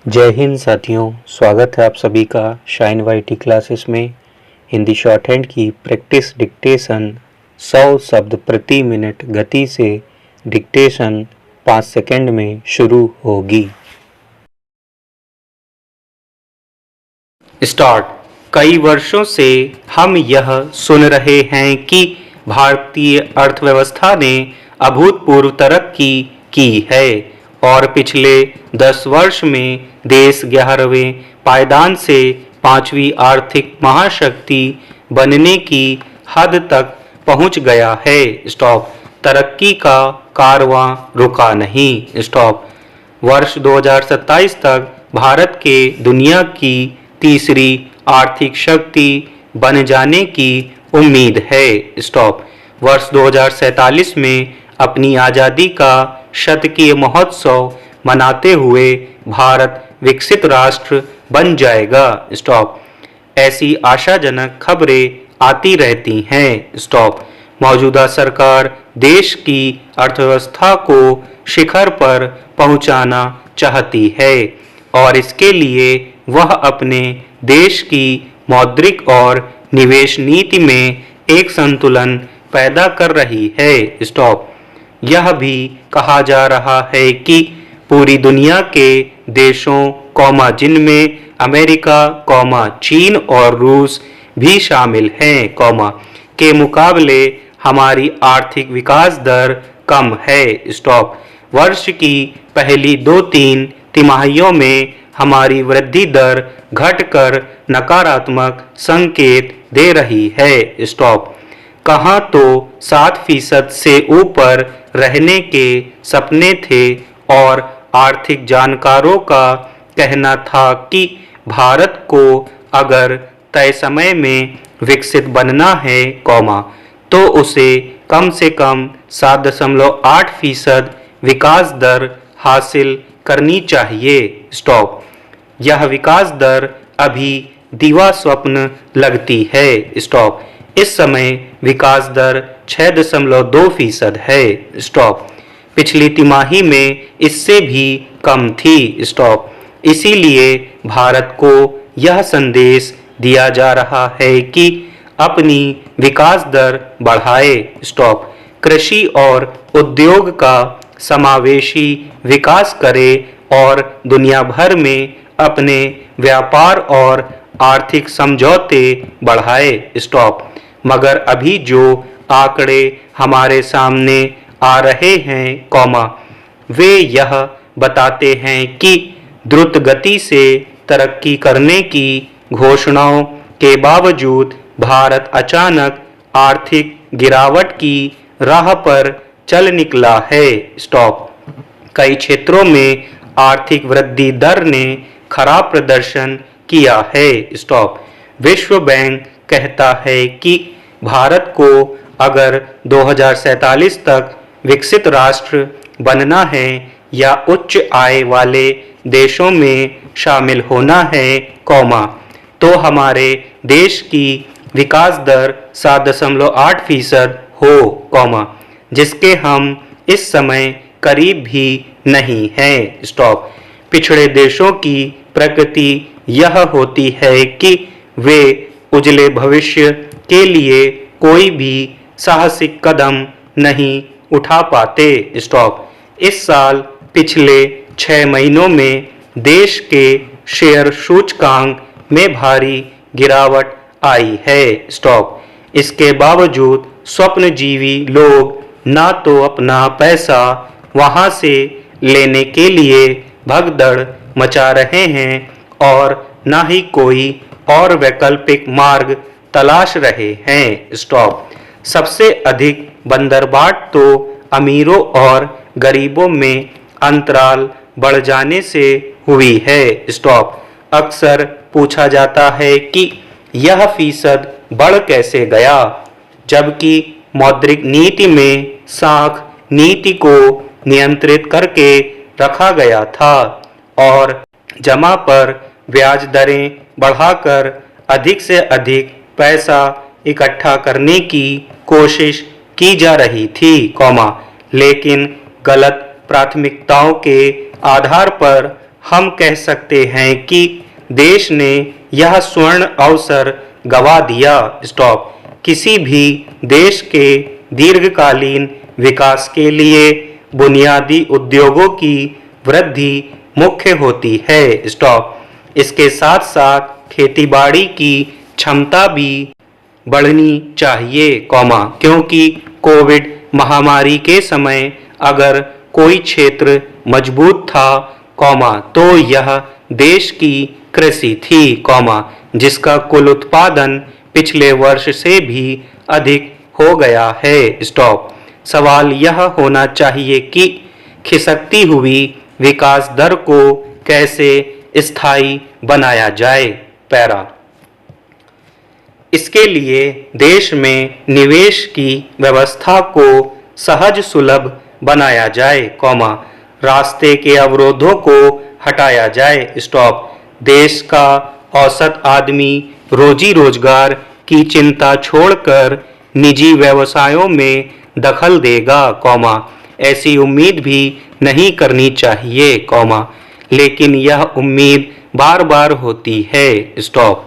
जय हिंद साथियों, स्वागत है आप सभी का शाइन वाईटी क्लासेस में। हिंदी शॉर्ट हैंड की प्रैक्टिस डिक्टेशन 100 शब्द प्रति मिनट गति से डिक्टेशन 5 सेकंड में शुरू होगी। स्टार्ट। कई वर्षों से हम यह सुन रहे हैं कि भारतीय अर्थव्यवस्था ने अभूतपूर्व तरक्की की है और पिछले 10 वर्ष में देश 11वें पायदान से 5वीं आर्थिक महाशक्ति बनने की हद तक पहुंच गया है। स्टॉप। तरक्की का कारवां रुका नहीं। स्टॉप। वर्ष 2027 तक भारत के दुनिया की तीसरी आर्थिक शक्ति बन जाने की उम्मीद है। स्टॉप। वर्ष 2047 में अपनी आज़ादी का शतकीय महोत्सव मनाते हुए भारत विकसित राष्ट्र बन जाएगा। स्टॉप। ऐसी आशाजनक खबरें आती रहती हैं। स्टॉप। मौजूदा सरकार देश की अर्थव्यवस्था को शिखर पर पहुंचाना चाहती है और इसके लिए वह अपने देश की मौद्रिक और निवेश नीति में एक संतुलन पैदा कर रही है। स्टॉप। यह भी कहा जा रहा है कि पूरी दुनिया के देशों जिनमें अमेरिका चीन और रूस भी शामिल हैं के मुकाबले हमारी आर्थिक विकास दर कम है। स्टॉप। वर्ष की पहली 2-3 तिमाहियों में हमारी वृद्धि दर घटकर नकारात्मक संकेत दे रही है। स्टॉप। कहाँ तो 7% से ऊपर रहने के सपने थे और आर्थिक जानकारों का कहना था कि भारत को अगर तय समय में विकसित बनना है तो उसे कम से कम 7.8% विकास दर हासिल करनी चाहिए। स्टॉप। यह विकास दर अभी दिवा स्वप्न लगती है। स्टॉप। इस समय विकास दर 6.2% है। स्टॉप। पिछली तिमाही में इससे भी कम थी। स्टॉप। इसीलिए भारत को यह संदेश दिया जा रहा है कि अपनी विकास दर बढ़ाए। स्टॉप। कृषि और उद्योग का समावेशी विकास करे और दुनिया भर में अपने व्यापार और आर्थिक समझौते बढ़ाए। स्टॉप। मगर अभी जो आंकड़े हमारे सामने आ रहे हैं वे यह बताते हैं कि द्रुत गति से तरक्की करने की घोषणाओं के बावजूद भारत अचानक आर्थिक गिरावट की राह पर चल निकला है। स्टॉप। कई क्षेत्रों में आर्थिक वृद्धि दर ने खराब प्रदर्शन किया है। स्टॉप। विश्व बैंक कहता है कि भारत को अगर 2047 तक विकसित राष्ट्र बनना है या उच्च आय वाले देशों में शामिल होना है तो हमारे देश की विकास दर 7.8% हो जिसके हम इस समय करीब भी नहीं हैं। स्टॉप। पिछड़े देशों की प्रकृति यह होती है कि वे उजले भविष्य के लिए कोई भी साहसिक कदम नहीं उठा पाते। स्टॉप। इस साल पिछले 6 महीनों में देश के शेयर सूचकांक में भारी गिरावट आई है। स्टॉप। इसके बावजूद स्वप्नजीवी लोग ना तो अपना पैसा वहां से लेने के लिए भगदड़ मचा रहे हैं और ना ही कोई और वैकल्पिक मार्ग तलाश रहे हैं। स्टॉप। सबसे अधिक बंदरबाट तो अमीरों और गरीबों में अंतराल बढ़ जाने से हुई है। स्टॉप। अक्सर पूछा जाता है कि यह फीसद बढ़ कैसे गया, जबकि मौद्रिक नीति में साख नीति को नियंत्रित करके रखा गया था और जमा पर ब्याज दरें बढ़ाकर अधिक से अधिक पैसा इकट्ठा करने की कोशिश की जा रही थी लेकिन गलत प्राथमिकताओं के आधार पर हम कह सकते हैं कि देश ने यह स्वर्ण अवसर गंवा दिया। स्टॉप। किसी भी देश के दीर्घकालीन विकास के लिए बुनियादी उद्योगों की वृद्धि मुख्य होती है। स्टॉप। इसके साथ साथ खेतीबाड़ी की क्षमता भी बढ़नी चाहिए, क्योंकि कोविड महामारी के समय अगर कोई क्षेत्र मजबूत था, तो यह देश की कृषि थी, जिसका कुल उत्पादन पिछले वर्ष से भी अधिक हो गया है। स्टॉप। सवाल यह होना चाहिए कि खिसकती हुई विकास दर को कैसे स्थायी बनाया जाए। पैरा। इसके लिए देश में निवेश की व्यवस्था को सहज सुलभ बनाया जाए, रास्ते के अवरोधों को हटाया जाए। स्टॉप। देश का औसत आदमी रोजी रोजगार की चिंता छोड़कर निजी व्यवसायों में दखल देगा, ऐसी उम्मीद भी नहीं करनी चाहिए, लेकिन यह उम्मीद बार बार होती है। स्टॉप।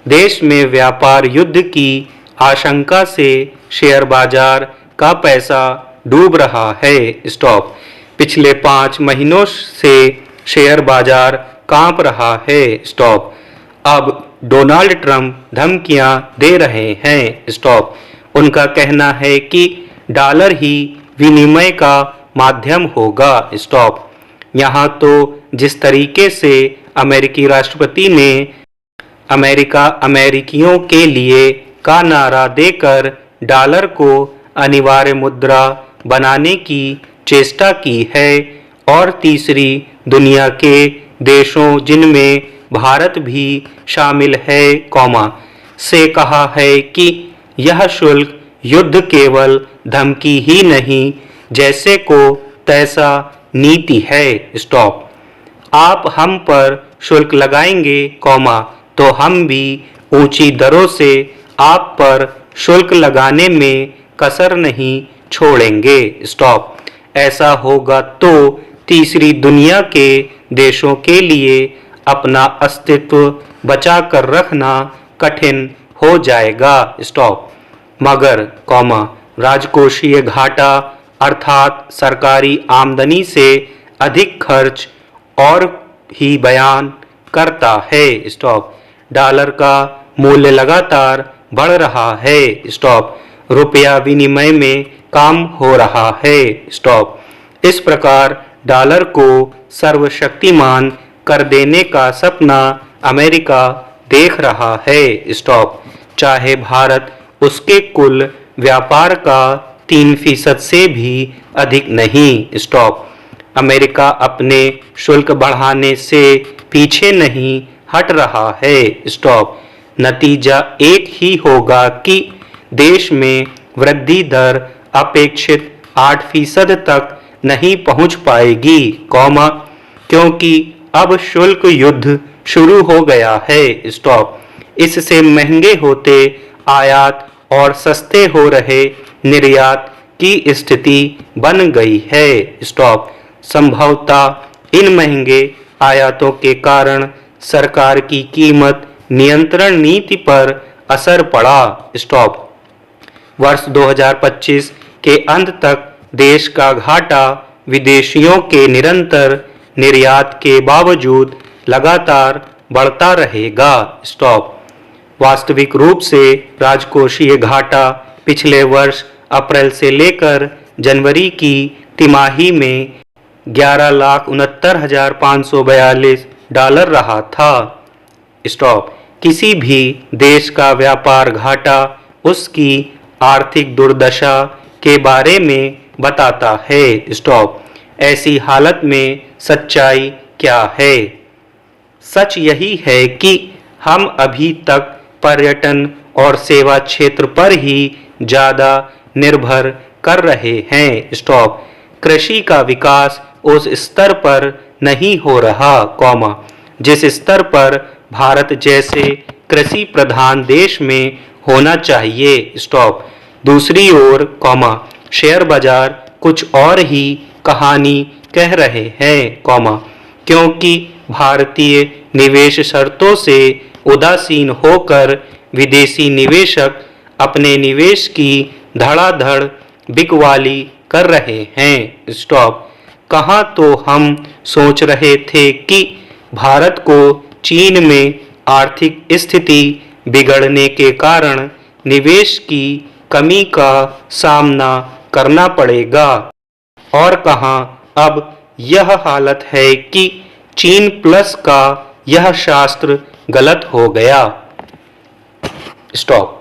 देश में व्यापार युद्ध की आशंका से शेयर बाजार का पैसा डूब रहा है। स्टॉप। पिछले 5 महीनों से शेयर बाजार कांप रहा है। स्टॉप। अब डोनाल्ड ट्रंप धमकियां दे रहे हैं। स्टॉप। उनका कहना है कि डॉलर ही विनिमय का माध्यम होगा। स्टॉप। यहाँ तो जिस तरीके से अमेरिकी राष्ट्रपति ने अमेरिका अमेरिकियों के लिए का नारा देकर डॉलर को अनिवार्य मुद्रा बनाने की चेष्टा की है, और तीसरी दुनिया के देशों जिनमें भारत भी शामिल है, से कहा है कि यह शुल्क युद्ध केवल धमकी ही नहीं जैसे को तैसा नीति है। स्टॉप। आप हम पर शुल्क लगाएंगे, तो हम भी ऊंची दरों से आप पर शुल्क लगाने में कसर नहीं छोड़ेंगे। स्टॉप। ऐसा होगा तो तीसरी दुनिया के देशों के लिए अपना अस्तित्व बचा कर रखना कठिन हो जाएगा। स्टॉप। मगर, राजकोषीय घाटा अर्थात सरकारी आमदनी से अधिक खर्च और ही बयान करता है। स्टॉप। डॉलर का मूल्य लगातार बढ़ रहा है। स्टॉप। रुपया विनिमय में कम हो रहा है। स्टॉप। इस प्रकार डॉलर को सर्वशक्तिमान कर देने का सपना अमेरिका देख रहा है। स्टॉप। चाहे भारत उसके कुल व्यापार का 3% से भी अधिक नहीं। स्टॉप। अमेरिका अपने शुल्क बढ़ाने से पीछे नहीं हट रहा है। स्टॉप। नतीजा एक ही होगा कि देश में वृद्धि दर अपेक्षित 8% तक नहीं पहुंच पाएगी, क्योंकि अब शुल्क युद्ध शुरू हो गया है। स्टॉप। इससे महंगे होते आयात और सस्ते हो रहे निर्यात की स्थिति बन गई है। स्टॉप। संभवतः इन महंगे आयातों के कारण सरकार की कीमत नियंत्रण नीति पर असर पड़ा। स्टॉप। वर्ष 2025 के अंत तक देश का घाटा विदेशियों के निरंतर निर्यात के बावजूद लगातार बढ़ता रहेगा। स्टॉप। वास्तविक रूप से राजकोषीय घाटा पिछले वर्ष अप्रैल से लेकर जनवरी की तिमाही में 11,69,542 डॉलर रहा था। स्टॉप। किसी भी देश का व्यापार घाटा उसकी आर्थिक दुर्दशा के बारे में बताता है। स्टॉप। ऐसी हालत में सच्चाई क्या है? सच यही है कि हम अभी तक पर्यटन और सेवा क्षेत्र पर ही ज़्यादा निर्भर कर रहे हैं। स्टॉप। कृषि का विकास उस स्तर पर नहीं हो रहा, जिस स्तर पर भारत जैसे कृषि प्रधान देश में होना चाहिए। स्टॉप। दूसरी ओर, शेयर बाजार कुछ और ही कहानी कह रहे हैं, क्योंकि भारतीय निवेश शर्तों से उदासीन होकर विदेशी निवेशक अपने निवेश की धड़ाधड़ बिकवाली कर रहे हैं। स्टॉप। कहाँ तो हम सोच रहे थे कि भारत को चीन में आर्थिक स्थिति बिगड़ने के कारण निवेश की कमी का सामना करना पड़ेगा, और कहाँ अब यह हालत है कि चीन प्लस का यह शास्त्र गलत हो गया। स्टॉप।